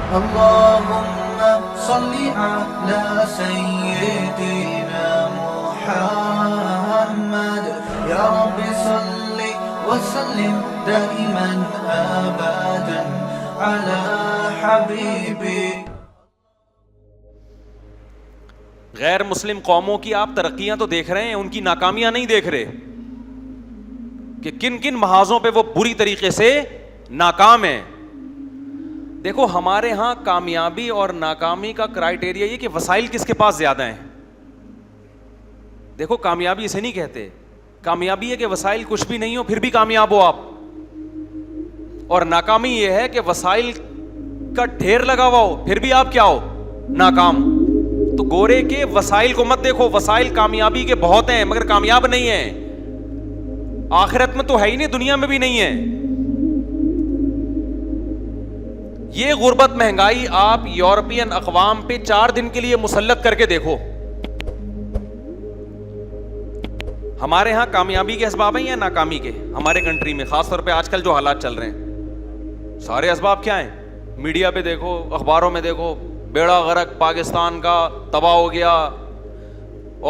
اللهم صل على سيدنا محمد يا رب صل وسلم دائما ابدا على حبيبي. غیر مسلم قوموں کی آپ ترقیاں تو دیکھ رہے ہیں, ان کی ناکامیاں نہیں دیکھ رہے کہ کن کن محاذوں پہ وہ بری طریقے سے ناکام ہیں. دیکھو ہمارے ہاں کامیابی اور ناکامی کا کرائیٹیریا یہ کہ وسائل کس کے پاس زیادہ ہیں. دیکھو کامیابی اسے نہیں کہتے, کامیابی ہے کہ وسائل کچھ بھی نہیں ہو پھر بھی کامیاب ہو آپ, اور ناکامی یہ ہے کہ وسائل کا ڈھیر لگا ہوا ہو پھر بھی آپ کیا ہو, ناکام. تو گورے کے وسائل کو مت دیکھو, وسائل کامیابی کے بہت ہیں مگر کامیاب نہیں ہیں. آخرت میں تو ہے ہی نہیں, دنیا میں بھی نہیں ہے. یہ غربت مہنگائی آپ یورپین اقوام پہ 4 دن کے لیے مسلط کر کے دیکھو. ہمارے ہاں کامیابی کے اسباب ہیں یا ناکامی کے؟ ہمارے کنٹری میں خاص طور پہ آج کل جو حالات چل رہے ہیں, سارے اسباب کیا ہیں؟ میڈیا پہ دیکھو, اخباروں میں دیکھو, بیڑا غرق پاکستان کا تباہ ہو گیا,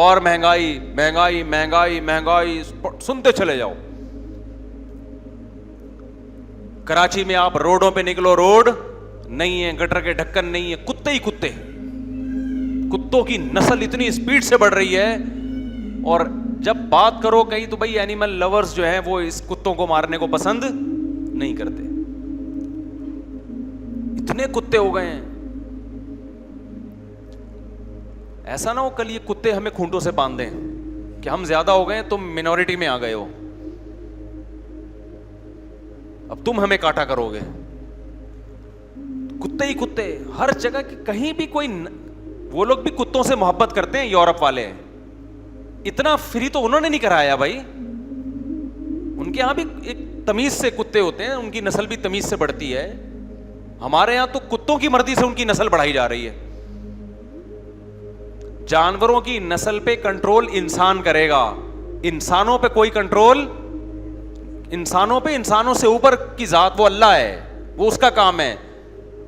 اور مہنگائی مہنگائی مہنگائی مہنگائی سنتے چلے جاؤ. کراچی میں آپ روڈوں پہ نکلو, روڈ نہیں ہے, گٹر کے ڈھکن نہیں ہے, کتے ہی کتے. کتوں کی نسل اتنی اسپیڈ سے بڑھ رہی ہے, اور جب بات کرو کہیں تو بھائی اینیمل لورز جو ہیں وہ اس کتوں کو مارنے کو پسند نہیں کرتے. اتنے کتے ہو گئے ہیں, ایسا نہ ہو کل یہ کتے ہمیں کھونٹوں سے باندھ دیں کہ ہم زیادہ ہو گئے, تم منورٹی میں آ گئے ہو, اب تم ہمیں کاٹا کرو گے. کتے ہی کتے ہر جگہ, کہیں بھی کوئی, وہ لوگ بھی کتوں سے محبت کرتے ہیں یورپ والے. اتنا فری تو انہوں نے نہیں کرایا بھائی, ان کے یہاں بھی ایک تمیز سے کتے ہوتے ہیں, ان کی نسل بھی تمیز سے بڑھتی ہے. ہمارے یہاں تو کتوں کی مرضی سے ان کی نسل بڑھائی جا رہی ہے. جانوروں کی نسل پہ کنٹرول انسان کرے گا, انسانوں پہ کوئی کنٹرول, انسانوں پہ, انسانوں سے اوپر کی ذات وہ اللہ ہے, وہ اس کا کام ہے.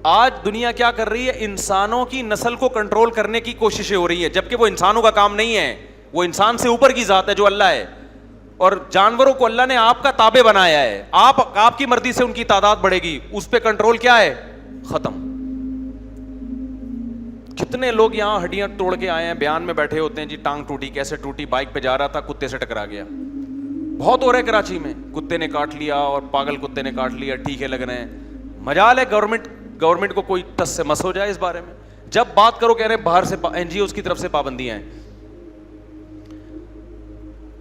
آج دنیا کیا کر رہی ہے, انسانوں کی نسل کو کنٹرول کرنے کی کوششیں ہو رہی ہیں, جبکہ وہ انسانوں کا کام نہیں ہے, وہ انسان سے اوپر کی ذات ہے جو اللہ ہے. اور جانوروں کو اللہ نے آپ کا تابع بنایا ہے, آپ کی مرضی سے ان کی تعداد بڑھے گی, اس پہ کنٹرول کیا ہے, ختم. کتنے لوگ یہاں ہڈیاں توڑ کے آئے ہیں, بیان میں بیٹھے ہوتے ہیں جی ٹانگ ٹوٹی, کیسے ٹوٹی, بائک پہ جا رہا تھا کتے سے ٹکرا گیا. بہت ہو رہا ہے کراچی میں, کتے نے کاٹ لیا اور پاگل کتے نے کاٹ لیا, ٹھیک ہے لگ رہے ہیں. مجال ہے گورنمنٹ کو کوئی ٹس سے مس ہو جائے اس بارے میں. جب بات کرو کہہ رہے ہیں باہر سے NGOs کی طرف سے پابندیاں ہیں,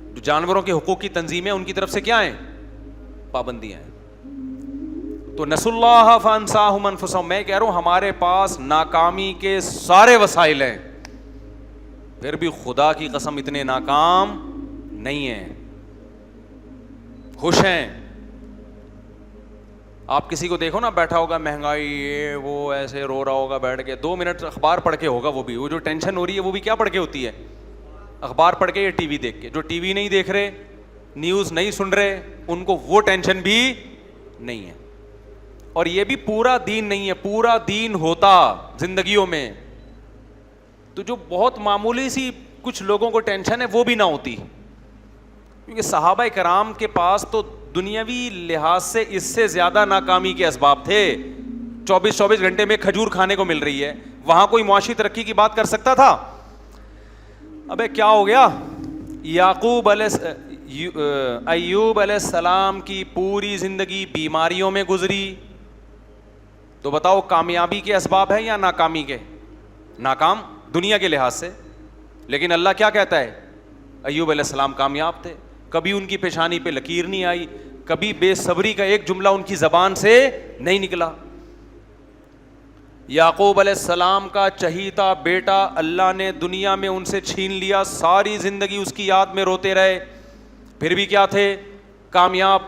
جو جانوروں کے حقوق کی تنظیمیں ان کی طرف سے کیا ہیں, پابندیاں ہیں. تو نسوا اللہ فانساہم انفسہم, میں کہہ رہا ہوں ہمارے پاس ناکامی کے سارے وسائل ہیں, پھر بھی خدا کی قسم اتنے ناکام نہیں ہیں, خوش ہیں. آپ کسی کو دیکھو نا بیٹھا ہوگا, مہنگائی یہ وہ, ایسے رو رہا ہوگا بیٹھ کے, 2 منٹ اخبار پڑھ کے ہوگا, وہ بھی وہ جو ٹینشن ہو رہی ہے وہ بھی کیا پڑھ کے ہوتی ہے, اخبار پڑھ کے یا ٹی وی دیکھ کے. جو ٹی وی نہیں دیکھ رہے, نیوز نہیں سن رہے, ان کو وہ ٹینشن بھی نہیں ہے. اور یہ بھی پورا دین نہیں ہے, پورا دین ہوتا زندگیوں میں تو جو بہت معمولی سی کچھ لوگوں کو ٹینشن ہے وہ بھی نہ ہوتی, کیونکہ صحابہ کرام کے پاس تو دنیاوی لحاظ سے اس سے زیادہ ناکامی کے اسباب تھے. 24 گھنٹے میں کھجور کھانے کو مل رہی ہے, وہاں کوئی معاشی ترقی کی بات کر سکتا تھا؟ ابے کیا ہو گیا, ایوب علیہ السلام کی پوری زندگی بیماریوں میں گزری, تو بتاؤ کامیابی کے اسباب ہیں یا ناکامی کے؟ ناکام دنیا کے لحاظ سے, لیکن اللہ کیا کہتا ہے, ایوب علیہ السلام کامیاب تھے, کبھی ان کی پیشانی پہ لکیر نہیں آئی, کبھی بے صبری کا ایک جملہ ان کی زبان سے نہیں نکلا. یعقوب علیہ السلام کا چہیتا بیٹا اللہ نے دنیا میں ان سے چھین لیا, ساری زندگی اس کی یاد میں روتے رہے, پھر بھی کیا تھے, کامیاب.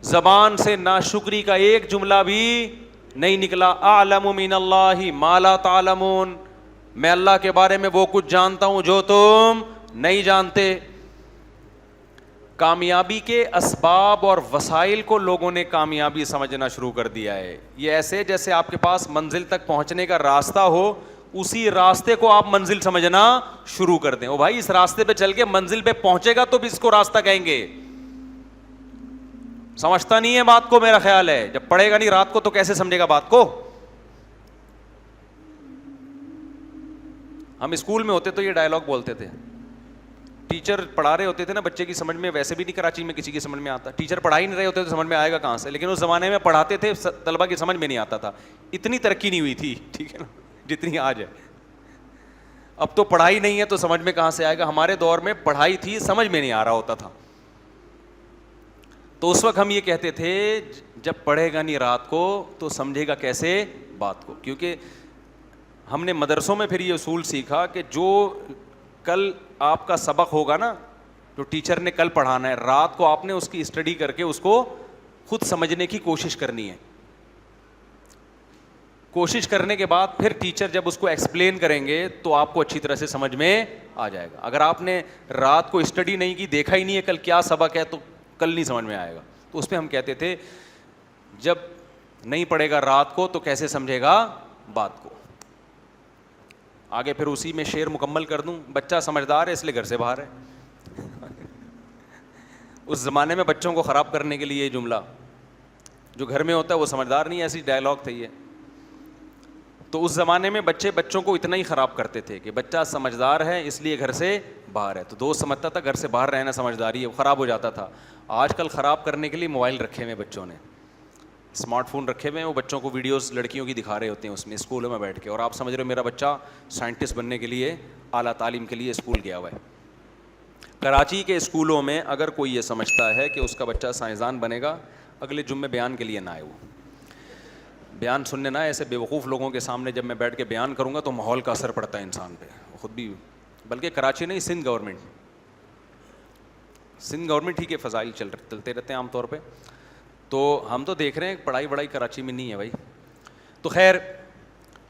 زبان سے ناشکری کا ایک جملہ بھی نہیں نکلا. اعلم من اللہ ما لا تعلمون, میں اللہ کے بارے میں وہ کچھ جانتا ہوں جو تم نہیں جانتے. کامیابی کے اسباب اور وسائل کو لوگوں نے کامیابی سمجھنا شروع کر دیا ہے. یہ ایسے جیسے آپ کے پاس منزل تک پہنچنے کا راستہ ہو, اسی راستے کو آپ منزل سمجھنا شروع کر دیں. او بھائی اس راستے پہ چل کے منزل پہ پہنچے گا تو بھی اس کو راستہ کہیں گے. سمجھتا نہیں ہے بات کو, میرا خیال ہے جب پڑھے گا نہیں رات کو تو کیسے سمجھے گا بات کو. ہم اسکول میں ہوتے تو یہ ڈائلاگ بولتے تھے, ٹیچر پڑھا رہے ہوتے تھے نا, بچے کی سمجھ میں ویسے بھی نہیں کراچی میں کسی کی سمجھ میں آتا, ٹیچر پڑھا ہی نہیں رہے ہوتے تو سمجھ میں آئے گا کہاں سے. لیکن اس زمانے میں پڑھاتے تھے, طلبہ کی سمجھ میں نہیں آتا تھا, اتنی ترقی نہیں ہوئی تھی, ٹھیک ہے نا, جتنی آج ہے. اب تو پڑھائی نہیں ہے تو سمجھ میں کہاں سے آئے گا. ہمارے دور میں پڑھائی تھی, سمجھ میں نہیں آ رہا ہوتا تھا. تو اس وقت ہم یہ کہتے تھے جب پڑھے گا نہیں رات کو تو سمجھے گا کیسے بات کو. کیونکہ ہم نے مدرسوں میں پھر یہ اصول سیکھا کہ جو کل آپ کا سبق ہوگا نا, جو ٹیچر نے کل پڑھانا ہے, رات کو آپ نے اس کی اسٹڈی کر کے اس کو خود سمجھنے کی کوشش کرنی ہے. کوشش کرنے کے بعد پھر ٹیچر جب اس کو ایکسپلین کریں گے تو آپ کو اچھی طرح سے سمجھ میں آ جائے گا. اگر آپ نے رات کو اسٹڈی نہیں کی, دیکھا ہی نہیں ہے کل کیا سبق ہے, تو کل نہیں سمجھ میں آئے گا. تو اس پہ ہم کہتے تھے جب نہیں پڑھے گا رات کو تو کیسے سمجھے گا بات کو. آگے پھر اسی میں شعر مکمل کر دوں. بچہ سمجھدار ہے اس لیے گھر سے باہر ہے. اس زمانے میں بچوں کو خراب کرنے کے لیے یہ جملہ, جو گھر میں ہوتا ہے وہ سمجھدار نہیں ہے, ایسی ڈائلاگ تھا یہ. تو اس زمانے میں بچوں کو اتنا ہی خراب کرتے تھے کہ بچہ سمجھدار ہے اس لیے گھر سے باہر ہے. تو دوست سمجھتا تھا گھر سے باہر رہنا سمجھداری ہے, وہ خراب ہو جاتا تھا. آج کل خراب کرنے کے لیے موبائل رکھے ہوئے بچوں نے, اسمارٹ فون رکھے ہوئے ہیں, وہ بچوں کو ویڈیوز لڑکیوں کی دکھا رہے ہوتے ہیں اس میں اسکولوں میں بیٹھ کے, اور آپ سمجھ رہے ہو میرا بچہ سائنٹسٹ بننے کے لیے, اعلیٰ تعلیم کے لیے اسکول گیا ہوا ہے. کراچی کے اسکولوں میں اگر کوئی یہ سمجھتا ہے کہ اس کا بچہ سائنسدان بنے گا, اگلے جمعے بیان کے لیے نہ آئے. وہ بیان سننے نہ, ایسے بیوقوف لوگوں کے سامنے جب میں بیٹھ کے بیان کروں گا تو ماحول کا اثر پڑتا ہے انسان پہ, خود بھی. بلکہ کراچی نہیں, سندھ گورنمنٹ ہی کے فضائل چلتے رہتے ہیں عام طور پہ. تو ہم تو دیکھ رہے ہیں پڑھائی کراچی میں نہیں ہے بھائی. تو خیر,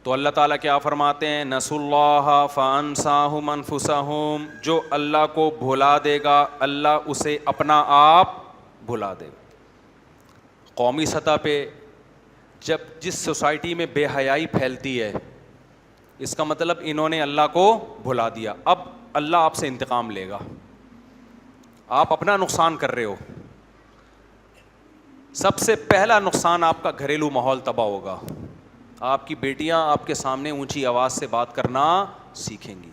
تو اللہ تعالیٰ کیا فرماتے ہیں, نسوا اللہ فانساہم انفسہم, جو اللہ کو بھلا دے گا اللہ اسے اپنا آپ بھلا دے گا. قومی سطح پہ جب جس سوسائٹی میں بے حیائی پھیلتی ہے, اس کا مطلب انہوں نے اللہ کو بھلا دیا, اب اللہ آپ سے انتقام لے گا. آپ اپنا نقصان کر رہے ہو. سب سے پہلا نقصان آپ کا گھریلو ماحول تباہ ہوگا. آپ کی بیٹیاں آپ کے سامنے اونچی آواز سے بات کرنا سیکھیں گی.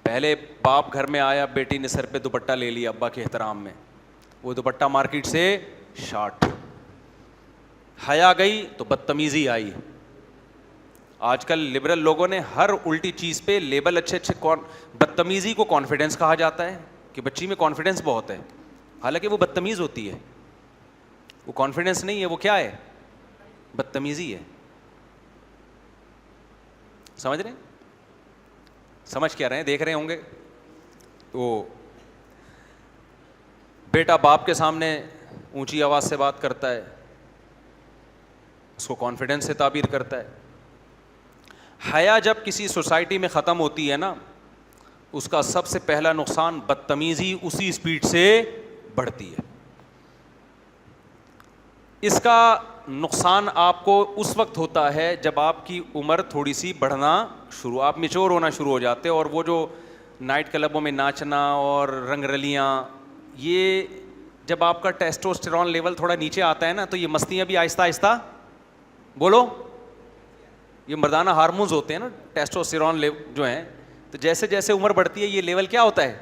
پہلے باپ گھر میں آیا, بیٹی نے سر پہ دوپٹہ لے لیا ابا کے احترام میں, وہ دوپٹہ مارکیٹ سے شارٹ. حیا گئی تو بدتمیزی آئی. آج کل لبرل لوگوں نے ہر الٹی چیز پہ لیبل اچھے بدتمیزی کو کانفیڈنس کہا جاتا ہے کہ بچی میں کانفیڈنس بہت ہے, حالانکہ وہ بدتمیز ہوتی ہے. وہ کانفیڈنس نہیں ہے, وہ کیا ہے, بدتمیزی ہے. سمجھ رہے ہیں, سمجھ کیا رہے ہیں, دیکھ رہے ہوں گے. تو بیٹا باپ کے سامنے اونچی آواز سے بات کرتا ہے, اس کو کانفیڈنس سے تعبیر کرتا ہے. حیا جب کسی سوسائٹی میں ختم ہوتی ہے نا, اس کا سب سے پہلا نقصان بدتمیزی اسی اسپیڈ سے بڑھتی ہے. اس کا نقصان آپ کو اس وقت ہوتا ہے جب آپ کی عمر تھوڑی سی بڑھنا شروع, آپ میچور ہونا شروع ہو جاتے, اور وہ جو نائٹ کلبوں میں ناچنا اور رنگ رلیاں, یہ جب آپ کا ٹیسٹوسٹیرون لیول تھوڑا نیچے آتا ہے نا, تو یہ مستیاں بھی آہستہ آہستہ, بولو, یہ مردانہ ہارمونز ہوتے ہیں نا ٹیسٹوسٹیرون جو ہیں, تو جیسے جیسے عمر بڑھتی ہے یہ لیول کیا ہوتا ہے,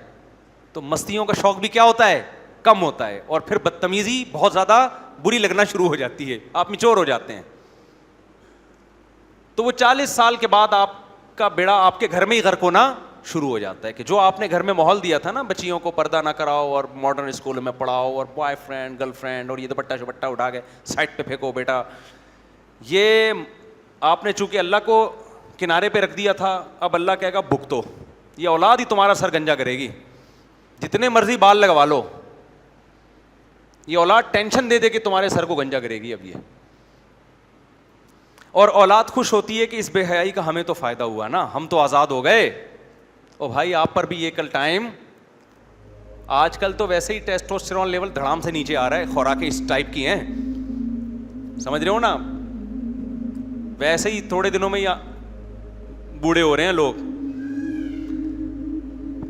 تو مستیوں کا شوق بھی کیا ہوتا ہے, کم ہوتا ہے, اور پھر بدتمیزی بہت زیادہ بری لگنا شروع ہو جاتی ہے, آپ میچور ہو جاتے ہیں. تو وہ 40 سال کے بعد آپ کا بیڑا آپ کے گھر میں ہی غرق ہونا شروع ہو جاتا ہے کہ جو آپ نے گھر میں ماحول دیا تھا نا, بچیوں کو پردہ نہ کراؤ اور ماڈرن اسکول میں پڑھاؤ اور بوائے فرینڈ گرل فرینڈ اور یہ دوپٹہ شپٹہ اٹھا کے سائڈ پہ پھینکو بیٹا, یہ آپ نے چونکہ اللہ کو کنارے پہ رکھ دیا تھا, اب اللہ کہے گا بھگتو, یہ اولاد ہی تمہارا سر گنجا کرے گی, جتنے مرضی بال لگوا لو, یہ اولاد ٹینشن دے دے کہ تمہارے سر کو گنجا کرے گی اب یہ. اور اولاد خوش ہوتی ہے کہ اس بے حیائی کا ہمیں تو فائدہ ہوا نا, ہم تو آزاد ہو گئے. او بھائی آپ پر بھی یہ کل ٹائم آج کل تو ویسے ہی ٹیسٹوسٹیرون لیول دھڑام سے نیچے آ رہا ہے, خوراکیں اس ٹائپ کی ہیں, سمجھ رہے ہو نا, ویسے ہی تھوڑے دنوں میں بوڑھے ہو رہے ہیں لوگ.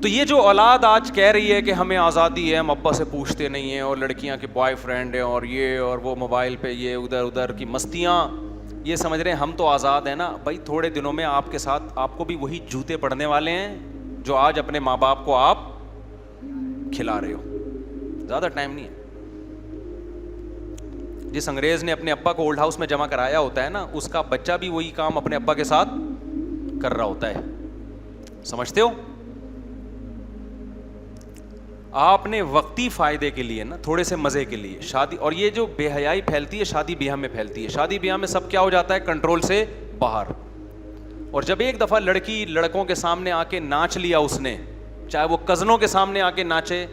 تو یہ جو اولاد آج کہہ رہی ہے کہ ہمیں آزادی ہے, ہم ابا سے پوچھتے نہیں ہیں, اور لڑکیاں کے بوائے فرینڈ ہیں, اور یہ اور وہ موبائل پہ یہ ادھر ادھر کی مستیاں, یہ سمجھ رہے ہیں ہم تو آزاد ہیں نا. بھائی تھوڑے دنوں میں آپ کے ساتھ آپ کو بھی وہی جوتے پڑنے والے ہیں جو آج اپنے ماں باپ کو آپ کھلا رہے ہو. زیادہ ٹائم نہیں ہے. جس انگریز نے اپنے ابا کو اولڈ ہاؤس میں جمع کرایا ہوتا ہے نا, اس کا بچہ بھی وہی کام اپنے ابا کے ساتھ کر رہا ہوتا ہے. سمجھتے ہو؟ آپ نے وقتی فائدے کے لیے نا, تھوڑے سے مزے کے لیے شادی, اور یہ جو بے حیائی پھیلتی ہے شادی بیاہ میں پھیلتی ہے. شادی بیاہ میں سب کیا ہو جاتا ہے, کنٹرول سے باہر. اور جب ایک دفعہ لڑکی لڑکوں کے سامنے آ کے ناچ لیا اس نے, چاہے وہ کزنوں کے سامنے آ کے ناچے,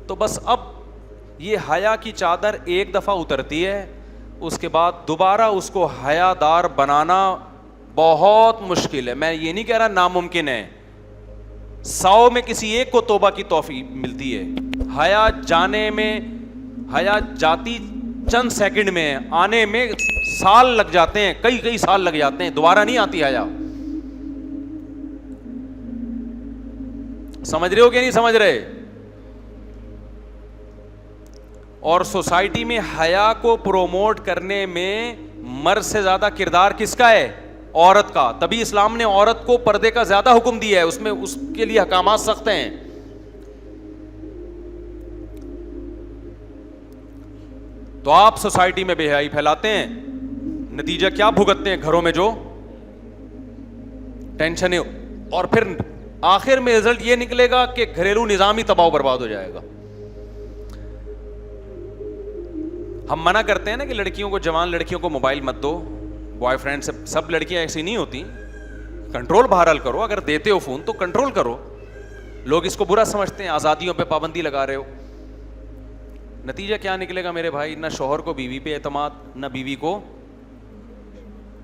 تو بس اب یہ حیا کی چادر ایک دفعہ اترتی ہے, اس کے بعد دوبارہ اس کو حیا دار بنانا بہت مشکل ہے. میں یہ نہیں کہہ رہا ناممکن ہے, 100 میں کسی ایک کو توبہ کی توفیق ملتی ہے. حیا جانے میں, حیا جاتی چند سیکنڈ میں, آنے میں سال لگ جاتے ہیں, کئی سال لگ جاتے ہیں, دوبارہ نہیں آتی حیا. سمجھ رہے ہو کہ نہیں سمجھ رہے؟ اور سوسائٹی میں حیا کو پروموٹ کرنے میں مرد سے زیادہ کردار کس کا ہے؟ عورت کا. تبھی اسلام نے عورت کو پردے کا زیادہ حکم دیا ہے, اس میں اس کے لیے احکامات سخت ہیں. تو آپ سوسائٹی میں بے حیائی پھیلاتے ہیں, نتیجہ کیا بھگتتے ہیں گھروں میں؟ جو ٹینشن ہے, اور پھر آخر میں رزلٹ یہ نکلے گا کہ گھریلو نظام ہی تباہ و برباد ہو جائے گا. ہم منع کرتے ہیں نا کہ لڑکیوں کو, جوان لڑکیوں کو موبائل مت دو, بوائے فرینڈ سے. سب لڑکیاں ایسی نہیں ہوتی, کنٹرول بہرحال کرو, اگر دیتے ہو فون تو کنٹرول کرو. لوگ اس کو برا سمجھتے ہیں, آزادیوں پہ پابندی لگا رہے ہو. نتیجہ کیا نکلے گا میرے بھائی؟ نہ شوہر کو بیوی پہ اعتماد, نہ بیوی کو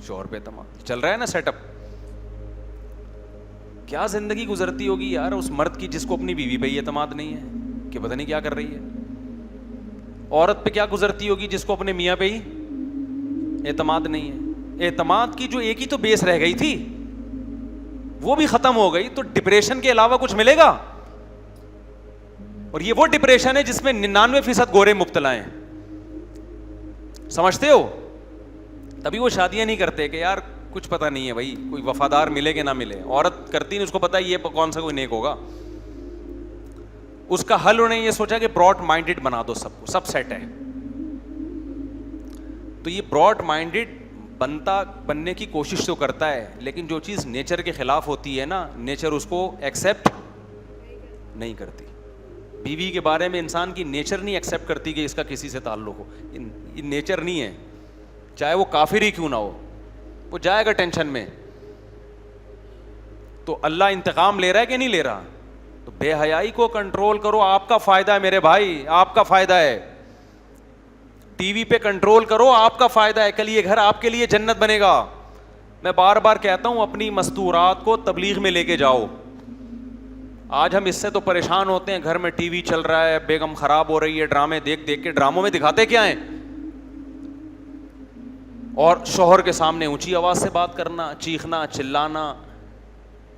شوہر پہ اعتماد. چل رہا ہے نا سیٹ اپ. کیا زندگی گزرتی ہوگی یار اس مرد کی جس کو اپنی بیوی پہ ہی اعتماد نہیں ہے, کہ پتہ نہیں کیا کر رہی ہے. عورت پہ کیا گزرتی ہوگی جس کو اپنے میاں پہ ہی اعتماد نہیں ہے. اعتماد کی جو ایک ہی تو بیس رہ گئی تھی وہ بھی ختم ہو گئی, تو ڈپریشن کے علاوہ کچھ ملے گا؟ اور یہ وہ ڈپریشن ہے جس میں 99% گورے مبتلا ہیں. سمجھتے ہو؟ تبھی وہ شادیاں نہیں کرتے کہ یار کچھ پتہ نہیں ہے بھائی, کوئی وفادار ملے کہ نہ ملے. عورت کرتی نہیں, اس کو پتہ ہے یہ کون سا کوئی نیک ہوگا. اس کا حل انہوں نے یہ سوچا کہ براڈ مائنڈڈ بنا دو سب کو, سب سیٹ ہے. تو یہ براڈ مائنڈڈ بننے کی کوشش تو کرتا ہے, لیکن جو چیز نیچر کے خلاف ہوتی ہے نا, نیچر اس کو ایکسیپٹ نہیں کرتی. بیوی کے بارے میں انسان کی نیچر نہیں ایکسیپٹ کرتی کہ اس کا کسی سے تعلق ہو. یہ نیچر نہیں ہے, چاہے وہ کافر ہی کیوں نہ ہو, وہ جائے گا ٹینشن میں. تو اللہ انتقام لے رہا ہے کہ نہیں لے رہا؟ تو بے حیائی کو کنٹرول کرو, آپ کا فائدہ ہے میرے بھائی, آپ کا فائدہ ہے. ٹی وی پہ کنٹرول کرو, آپ کا فائدہ ہے. کل یہ گھر آپ کے لیے جنت بنے گا. میں بار بار کہتا ہوں اپنی مستورات کو تبلیغ میں لے کے جاؤ. آج ہم اس سے تو پریشان ہوتے ہیں, گھر میں ٹی وی چل رہا ہے, بیگم خراب ہو رہی ہے, ڈرامے دیکھ دیکھ کے. ڈراموں میں دکھاتے کیا ہیں؟ اور شوہر کے سامنے اونچی آواز سے بات کرنا, چیخنا, چلانا.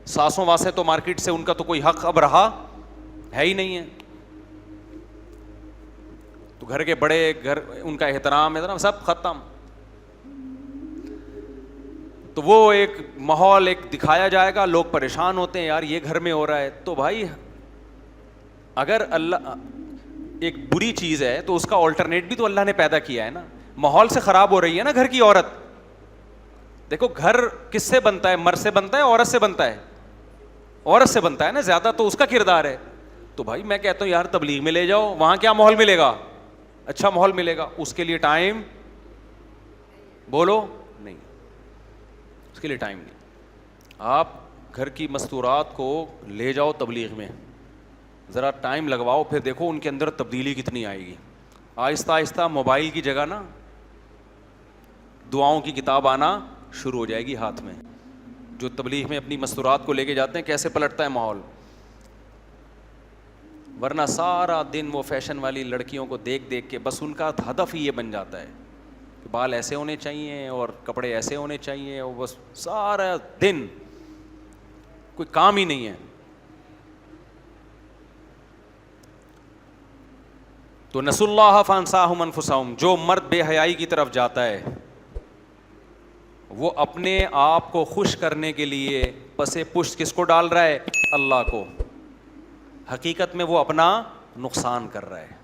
ساسوں واسے تو مارکیٹ سے ان کا تو کوئی حق اب رہا ہے ہی نہیں ہے. تو گھر کے بڑے, گھر ان کا احترام سب ختم. تو وہ ایک ماحول ایک دکھایا جائے گا, لوگ پریشان ہوتے ہیں یار یہ گھر میں ہو رہا ہے. تو بھائی اگر اللہ ایک بری چیز ہے تو اس کا آلٹرنیٹ بھی تو اللہ نے پیدا کیا ہے نا. ماحول سے خراب ہو رہی ہے نا گھر کی عورت. دیکھو گھر کس سے بنتا ہے؟ مرد سے بنتا ہے, عورت سے بنتا ہے؟ عورت سے بنتا ہے نا, زیادہ تو اس کا کردار ہے. تو بھائی میں کہتا ہوں یار تبلیغ میں لے جاؤ, وہاں کیا ماحول ملے گا؟ اچھا ماحول ملے گا. اس کے لیے ٹائم بولو نہیں, اس کے لیے ٹائم نہیں. آپ گھر کی مستورات کو لے جاؤ تبلیغ میں, ذرا ٹائم لگواؤ, پھر دیکھو ان کے اندر تبدیلی کتنی آئے گی. آہستہ آہستہ موبائل کی جگہ نا دعاؤں کی کتاب آنا شروع ہو جائے گی ہاتھ میں. جو تبلیغ میں اپنی مستورات کو لے کے جاتے ہیں کیسے پلٹتا ہے ماحول. ورنہ سارا دن وہ فیشن والی لڑکیوں کو دیکھ دیکھ کے بس ان کا ہدف ہی یہ بن جاتا ہے کہ بال ایسے ہونے چاہیے اور کپڑے ایسے ہونے چاہیے, اور بس سارا دن کوئی کام ہی نہیں ہے. تو نسوا اللہ فانساہم انفسہم, جو مرد بے حیائی کی طرف جاتا ہے وہ اپنے آپ کو خوش کرنے کے لیے پسے پشت کس کو ڈال رہا ہے؟ اللہ کو. حقیقت میں وہ اپنا نقصان کر رہا ہے.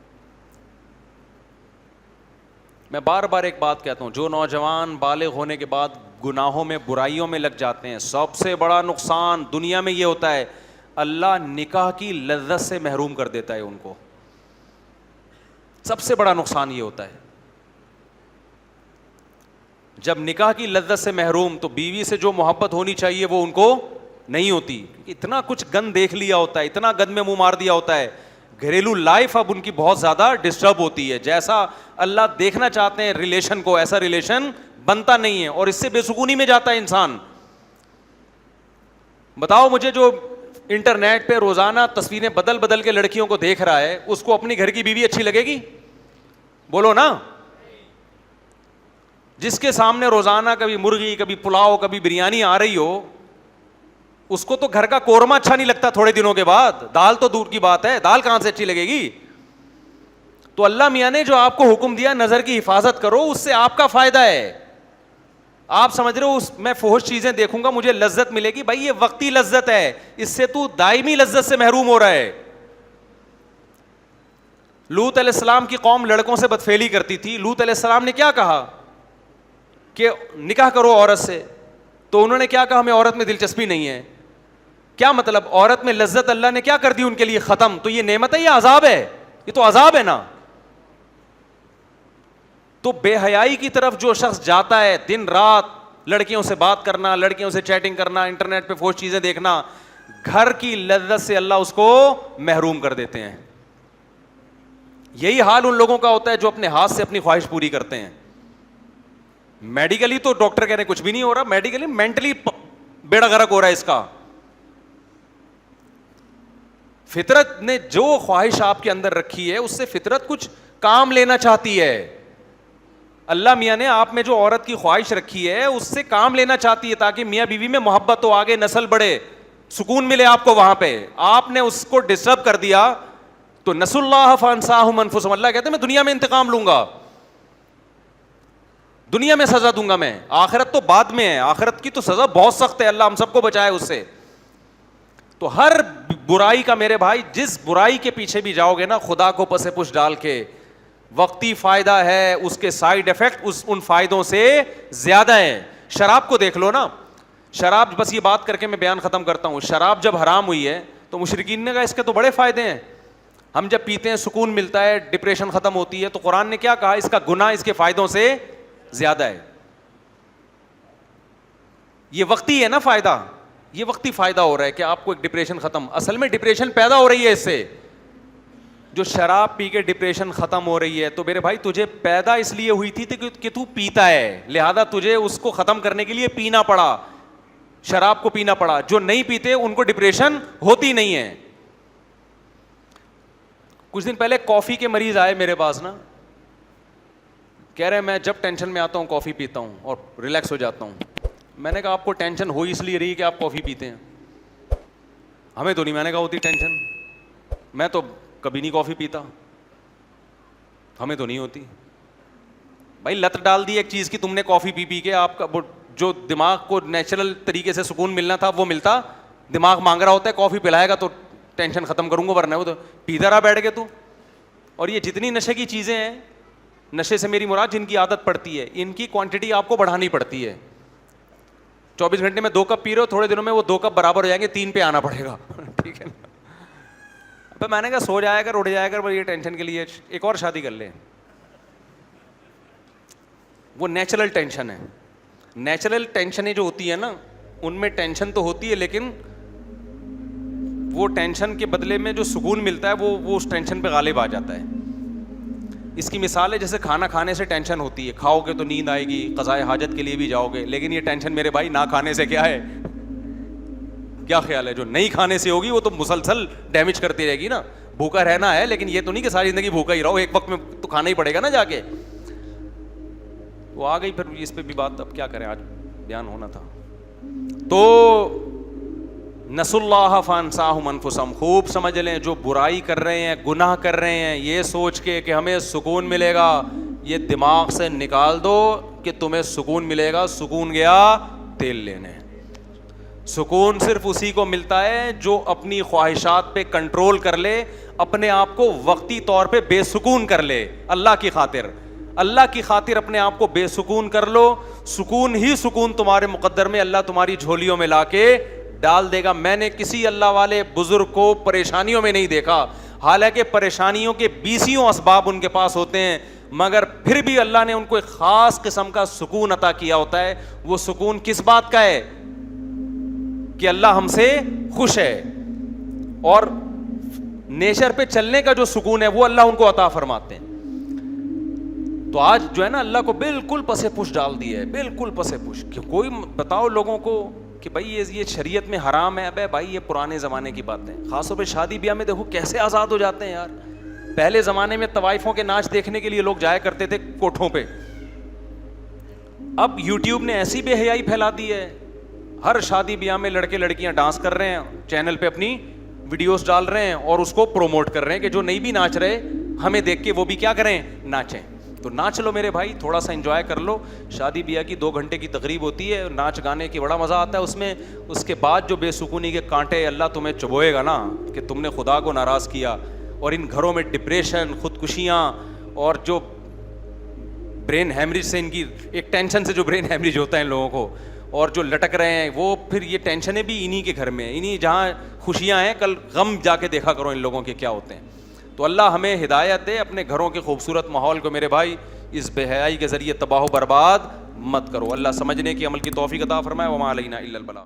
میں بار بار ایک بات کہتا ہوں, جو نوجوان بالغ ہونے کے بعد گناہوں میں برائیوں میں لگ جاتے ہیں, سب سے بڑا نقصان دنیا میں یہ ہوتا ہے, اللہ نکاح کی لذت سے محروم کر دیتا ہے ان کو. سب سے بڑا نقصان یہ ہوتا ہے. جب نکاح کی لذت سے محروم, تو بیوی سے جو محبت ہونی چاہیے وہ ان کو نہیں ہوتی. اتنا کچھ گند دیکھ لیا ہوتا ہے, اتنا گند میں منہ مار دیا ہوتا ہے, گھریلو لائف اب ان کی بہت زیادہ ڈسٹرب ہوتی ہے. جیسا اللہ دیکھنا چاہتے ہیں ریلیشن کو, ایسا ریلیشن بنتا نہیں ہے, اور اس سے بے سکونی میں جاتا ہے انسان. بتاؤ مجھے, جو انٹرنیٹ پہ روزانہ تصویریں بدل بدل کے لڑکیوں کو دیکھ رہا ہے, اس کو اپنی گھر کی بیوی اچھی لگے گی؟ بولو نا. جس کے سامنے روزانہ کبھی مرغی, کبھی پلاؤ, کبھی بریانی آ رہی ہو, اس کو تو گھر کا قورمہ اچھا نہیں لگتا تھوڑے دنوں کے بعد. دال تو دور کی بات ہے, دال کہاں سے اچھی لگے گی؟ تو اللہ میاں نے جو آپ کو حکم دیا نظر کی حفاظت کرو, اس سے آپ کا فائدہ ہے. آپ سمجھ رہے ہو میں فحش چیزیں دیکھوں گا مجھے لذت ملے گی؟ بھائی یہ وقتی لذت ہے, اس سے تو دائمی لذت سے محروم ہو رہا ہے. لوط علیہ السلام کی قوم لڑکوں سے بدفعلی کرتی تھی. لوط علیہ السلام نے کیا کہا کہ نکاح کرو عورت سے, تو انہوں نے کیا کہا ہمیں عورت میں دلچسپی نہیں ہے. کیا مطلب؟ عورت میں لذت اللہ نے کیا کر دی ان کے لیے؟ ختم. تو یہ نعمت ہے یا عذاب ہے؟ یہ تو عذاب ہے نا. تو بے حیائی کی طرف جو شخص جاتا ہے, دن رات لڑکیوں سے بات کرنا, لڑکیوں سے چیٹنگ کرنا, انٹرنیٹ پہ فحش چیزیں دیکھنا, گھر کی لذت سے اللہ اس کو محروم کر دیتے ہیں. یہی حال ان لوگوں کا ہوتا ہے جو اپنے ہاتھ سے اپنی خواہش پوری کرتے ہیں. میڈیکلی تو ڈاکٹر کہہ رہے ہیں کچھ بھی نہیں ہو رہا, میڈیکلی مینٹلی بیڑا غرق ہو رہا ہے اس کا. فطرت نے جو خواہش آپ کے اندر رکھی ہے اس سے فطرت کچھ کام لینا چاہتی ہے. اللہ میاں نے آپ میں جو عورت کی خواہش رکھی ہے اس سے کام لینا چاہتی ہے, تاکہ میاں بیوی میں محبت ہو, آگے نسل بڑھے, سکون ملے آپ کو وہاں پہ. آپ نے اس کو ڈسٹرب کر دیا تو نسوا اللہ فانساہم انفسہم. اللہ کہتے ہیں میں دنیا میں انتقام لوں گا, دنیا میں سزا دوں گا میں, آخرت تو بعد میں ہے. آخرت کی تو سزا بہت سخت ہے, اللہ ہم سب کو بچائے اس سے. تو ہر برائی کا میرے بھائی, جس برائی کے پیچھے بھی جاؤ گے نا, خدا کو پس پش ڈال کے, وقتی فائدہ ہے, اس کے سائیڈ افیکٹ ان فائدوں سے زیادہ ہیں. شراب کو دیکھ لو نا, شراب, بس یہ بات کر کے میں بیان ختم کرتا ہوں. شراب جب حرام ہوئی ہے تو مشرکین نے کہا اس کے تو بڑے فائدے ہیں, ہم جب پیتے ہیں سکون ملتا ہے, ڈپریشن ختم ہوتی ہے. تو قرآن نے کیا کہا؟ اس کا گناہ اس کے فائدوں سے زیادہ ہے. یہ وقتی ہے نا فائدہ, یہ وقتی فائدہ ہو رہا ہے کہ آپ کو ایک ڈپریشن ختم, اصل میں ڈپریشن پیدا ہو رہی ہے اس سے. جو شراب پی کے ڈپریشن ختم ہو رہی ہے, تو میرے بھائی تجھے پیدا اس لیے ہوئی تھی کہ تو پیتا ہے, لہذا تجھے اس کو ختم کرنے کے لیے پینا پڑا, شراب کو پینا پڑا. جو نہیں پیتے ان کو ڈپریشن ہوتی نہیں ہے. کچھ دن پہلے کافی کے مریض آئے میرے پاس نا, کہہ رہے ہیں میں جب ٹینشن میں آتا ہوں کافی پیتا ہوں اور ریلیکس ہو جاتا ہوں. میں نے کہا آپ کو ٹینشن ہو اس لیے رہی کہ آپ کافی پیتے ہیں, ہمیں تو نہیں. میں نے کہا ہوتی ٹینشن, میں تو کبھی نہیں کافی پیتا, ہمیں تو نہیں ہوتی. بھائی لت ڈال دی ایک چیز کی تم نے کافی پی پی کے, آپ کا جو دماغ کو نیچرل طریقے سے سکون ملنا تھا وہ ملتا, دماغ مانگ رہا ہوتا ہے کافی پلائے گا تو ٹینشن ختم کروں گا, ورنہ وہ تو پیتا رہا بیٹھ کے تو. اور یہ جتنی نشے کی چیزیں ہیں, نشے سے میری مراد جن کی عادت پڑتی ہے, ان کی کوانٹٹی آپ کو بڑھانی پڑتی ہے. 24 گھنٹے میں 2 کپ پی رہے ہو, تھوڑے دنوں میں وہ 2 کپ برابر ہو جائیں گے, 3 پہ آنا پڑے گا. ٹھیک ہے نا. اب میں نے کہا سو جائے گا, اٹھ جائے گا, یہ ٹینشن کے لیے ایک اور شادی کر لیں. وہ نیچرل ٹینشن ہے. نیچرل ٹینشنیں جو ہوتی ہیں نا, ان میں ٹینشن تو ہوتی ہے, لیکن وہ ٹینشن کے بدلے میں جو سکون ملتا ہے وہ اس ٹینشن پہ غالب آ جاتا ہے. اس کی مثال ہے جیسے کھانا کھانے سے ٹینشن ہوتی ہے, کھاؤ گے تو نیند آئے گی, قضائے حاجت کے لیے بھی جاؤ گے, لیکن یہ ٹینشن میرے بھائی نہ کھانے سے کیا ہے, کیا خیال ہے؟ جو نہیں کھانے سے ہوگی وہ تو مسلسل ڈیمیج کرتی رہے گی نا. بھوکا رہنا ہے لیکن یہ تو نہیں کہ ساری زندگی بھوکا ہی رہو, ایک وقت میں تو کھانا ہی پڑے گا نا جا کے. وہ آ گئی پھر اس پہ بھی بات, اب کیا کریں, آج بیان ہونا تھا. تو نسوا اللہ فانساہم انفسہم, خوب سمجھ لیں جو برائی کر رہے ہیں, گناہ کر رہے ہیں, یہ سوچ کے کہ ہمیں سکون ملے گا, یہ دماغ سے نکال دو کہ تمہیں سکون ملے گا. سکون گیا تیل لینے. سکون صرف اسی کو ملتا ہے جو اپنی خواہشات پہ کنٹرول کر لے, اپنے آپ کو وقتی طور پہ بے سکون کر لے. اللہ کی خاطر, اللہ کی خاطر اپنے آپ کو بے سکون کر لو. سکون ہی سکون تمہارے مقدر میں اللہ تمہاری جھولیوں میں لا کے ڈال دے گا. میں نے کسی اللہ والے بزرگ کو پریشانیوں میں نہیں دیکھا, حالانکہ پریشانیوں کے 20 اسباب ان کے پاس ہوتے ہیں, مگر پھر بھی اللہ نے ان کو ایک خاص قسم کا سکون عطا کیا ہوتا ہے. وہ سکون کس بات کا ہے؟ کہ اللہ ہم سے خوش ہے. اور نیچر پہ چلنے کا جو سکون ہے وہ اللہ ان کو عطا فرماتے ہیں. تو آج جو ہے نا اللہ کو بالکل پسے پش ڈال دیا ہے, بالکل پسے پش. کہ کوئی بتاؤ لوگوں کو کہ بھائی یہ شریعت میں حرام ہے, ابے بھائی یہ پرانے زمانے کی باتیں. خاص طور پہ شادی بیاہ میں دیکھو کیسے آزاد ہو جاتے ہیں یار. پہلے زمانے میں طوائفوں کے ناچ دیکھنے کے لیے لوگ جایا کرتے تھے کوٹھوں پہ. اب یوٹیوب نے ایسی بے حیائی پھیلا دی ہے, ہر شادی بیاہ میں لڑکے لڑکیاں ڈانس کر رہے ہیں, چینل پہ اپنی ویڈیوز ڈال رہے ہیں اور اس کو پروموٹ کر رہے ہیں کہ جو نہیں بھی ناچ رہے ہمیں دیکھ کے وہ بھی کیا کریں, ناچیں. تو ناچ لو میرے بھائی, تھوڑا سا انجوائے کر لو. شادی بیاہ کی 2 گھنٹے کی تقریب ہوتی ہے, ناچ گانے کی بڑا مزہ آتا ہے اس میں. اس کے بعد جو بے سکونی کے کانٹے اللہ تمہیں چبوئے گا نا کہ تم نے خدا کو ناراض کیا, اور ان گھروں میں ڈپریشن, خودکشیاں, اور جو برین ہیمریج سے ان کی ایک ٹینشن سے جو برین ہیمریج ہوتا ہے ان لوگوں کو, اور جو لٹک رہے ہیں وہ پھر یہ ٹینشنیں بھی انہی کے گھر میں, انہی جہاں خوشیاں ہیں کل غم جا کے دیکھا کرو ان لوگوں کے کیا ہوتے ہیں. تو اللہ ہمیں ہدایت دے, اپنے گھروں کے خوبصورت ماحول کو میرے بھائی اس بے حیائی کے ذریعے تباہ و برباد مت کرو. اللہ سمجھنے کی عمل کی توفیق عطا فرمائے. وما علینا الا البلاغ.